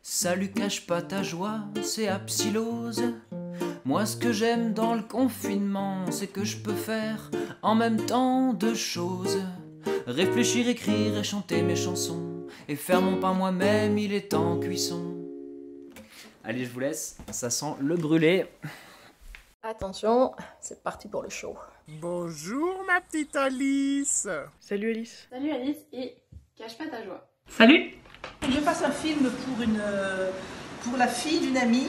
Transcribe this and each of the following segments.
Salut, cache pas ta joie, c'est Apsilose. Moi ce que j'aime dans le confinement, c'est que je peux faire en même temps deux choses. Réfléchir, écrire et chanter mes chansons, et faire mon pain moi-même, il est en cuisson. Allez, je vous laisse, ça sent le brûlé. Attention, c'est parti pour le show. Bonjour ma petite Alice. Salut Alice. Salut Alice et cache pas ta joie. Salut. Je fasse un film pour la fille d'une amie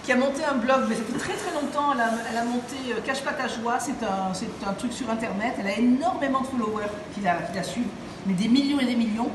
qui a monté un blog, mais ça fait très longtemps, elle a monté Cache pas ta joie, c'est un truc sur internet, elle a énormément de followers qui la suivent, mais des millions et des millions.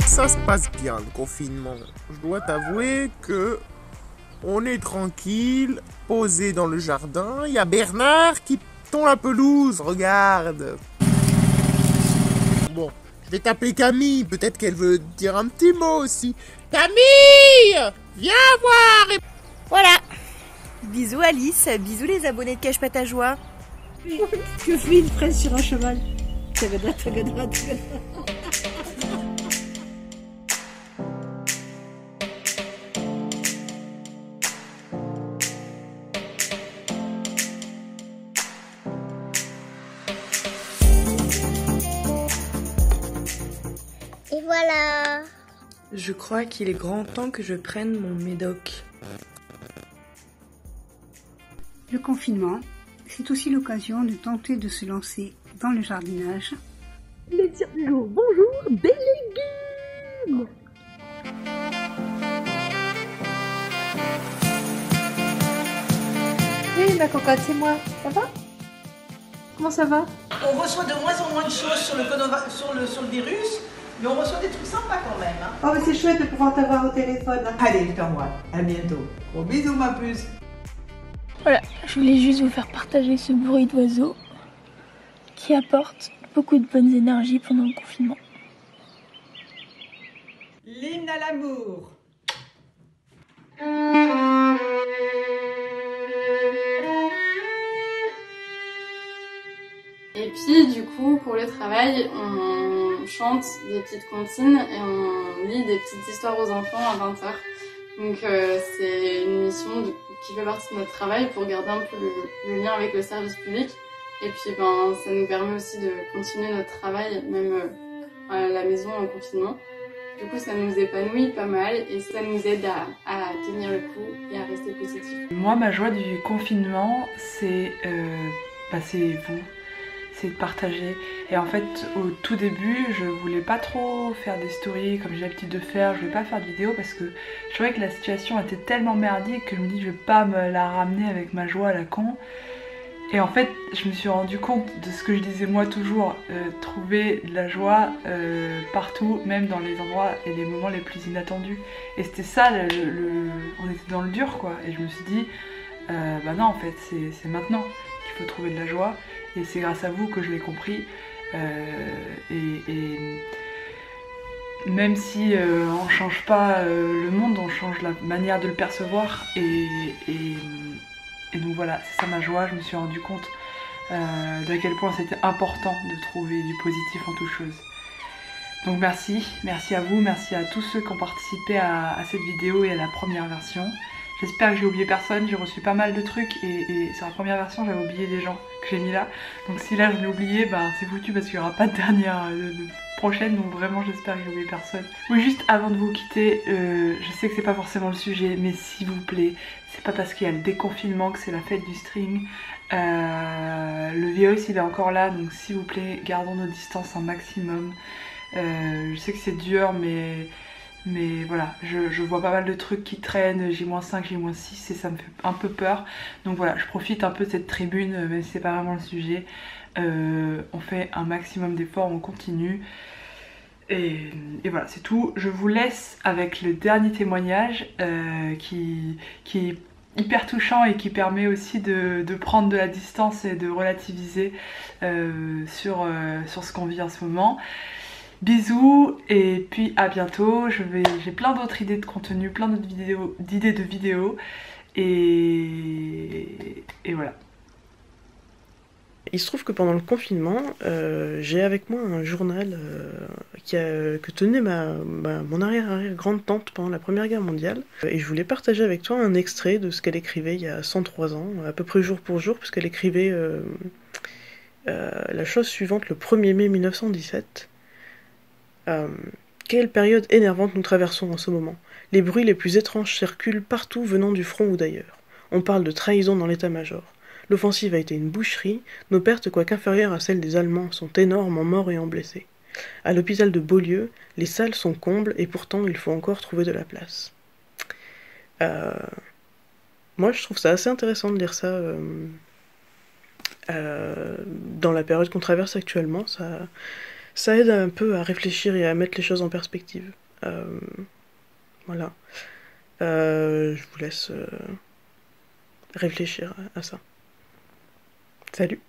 Ça se passe bien le confinement. Je dois t'avouer que on est tranquille, posé dans le jardin. Il y a Bernard qui tond la pelouse, regarde. Bon, je vais t'appeler Camille, peut-être qu'elle veut dire un petit mot aussi. Camille, viens voir. Voilà. Bisous Alice, bisous les abonnés de Cache pas ta joie. Que fait une fraise sur un cheval? Tagadra, tagadra, tagadra. Et voilà. Je crois qu'il est grand temps que je prenne mon médoc. Le confinement, c'est aussi l'occasion de tenter de se lancer dans le jardinage. Les tirs du jour, bonjour, des légumes. Oui ma cocotte, c'est moi, ça va? Comment ça va? On reçoit de moins en moins de choses sur le virus, mais on reçoit des trucs sympas quand même. Hein. Oh mais c'est chouette de pouvoir t'avoir au téléphone. Allez, je t'envoie, à bientôt. Gros bisous ma puce. Voilà, je voulais juste vous faire partager ce bruit d'oiseau qui apporte beaucoup de bonnes énergies pendant le confinement. L'hymne à l'amour. Et puis du coup pour le travail on chante des petites comptines et on lit des petites histoires aux enfants à 20h. Donc c'est une mission qui fait partie de notre travail pour garder un peu le lien avec le service public. Et puis ça nous permet aussi de continuer notre travail même à la maison en confinement. Du coup ça nous épanouit pas mal et ça nous aide à tenir le coup et à rester positif. Moi ma joie du confinement c'est vous. C'est de partager. Et en fait, au tout début, je voulais pas trop faire des stories comme j'ai l'habitude de faire. Je voulais pas faire de vidéos parce que je trouvais que la situation était tellement merdique que je me dis je vais pas me la ramener avec ma joie à la con. Et en fait, je me suis rendu compte de ce que je disais moi toujours, trouver de la joie partout, même dans les endroits et les moments les plus inattendus. Et c'était ça, on était dans le dur quoi. Et je me suis dit, bah non en fait, c'est maintenant qu'il faut trouver de la joie. Et c'est grâce à vous que je l'ai compris. Et même si on change pas le monde, on change la manière de le percevoir. Et donc voilà, c'est ça ma joie. Je me suis rendu compte d'à quel point c'était important de trouver du positif en toute chose. Donc merci à vous, merci à tous ceux qui ont participé à cette vidéo et à la première version. J'espère que j'ai oublié personne, j'ai reçu pas mal de trucs et sur la première version j'avais oublié des gens que j'ai mis là. Donc si là je l'ai oublié, bah c'est foutu parce qu'il n'y aura pas de dernière prochaine, donc vraiment j'espère que j'ai oublié personne. Oui, juste avant de vous quitter, je sais que c'est pas forcément le sujet, mais s'il vous plaît, c'est pas parce qu'il y a le déconfinement que c'est la fête du string. Le virus il est encore là, donc s'il vous plaît, gardons nos distances un maximum. Je sais que c'est dur, mais voilà, je vois pas mal de trucs qui traînent, J-5, J-6 et ça me fait un peu peur. Donc voilà, je profite un peu de cette tribune, même si c'est pas vraiment le sujet. On fait un maximum d'efforts, on continue. Et voilà, c'est tout. Je vous laisse avec le dernier témoignage qui est hyper touchant et qui permet aussi de prendre de la distance et de relativiser sur ce qu'on vit en ce moment. Bisous et puis à bientôt. J'ai plein d'autres idées de contenu, plein d'autres d'idées de vidéos et voilà. Il se trouve que pendant le confinement, j'ai avec moi un journal que tenait mon arrière-grande-tante pendant la Première Guerre mondiale. Et je voulais partager avec toi un extrait de ce qu'elle écrivait il y a 103 ans, à peu près jour pour jour, puisqu'elle écrivait la chose suivante le 1er mai 1917. Quelle période énervante nous traversons en ce moment. Les bruits les plus étranges circulent partout venant du front ou d'ailleurs. On parle de trahison dans l'état-major. L'offensive a été une boucherie, nos pertes, quoique inférieures à celles des Allemands, sont énormes en morts et en blessés. À l'hôpital de Beaulieu, les salles sont combles et pourtant il faut encore trouver de la place. Moi je trouve ça assez intéressant de lire ça dans la période qu'on traverse actuellement, ça aide un peu à réfléchir et à mettre les choses en perspective. Voilà. Je vous laisse réfléchir à ça. Salut!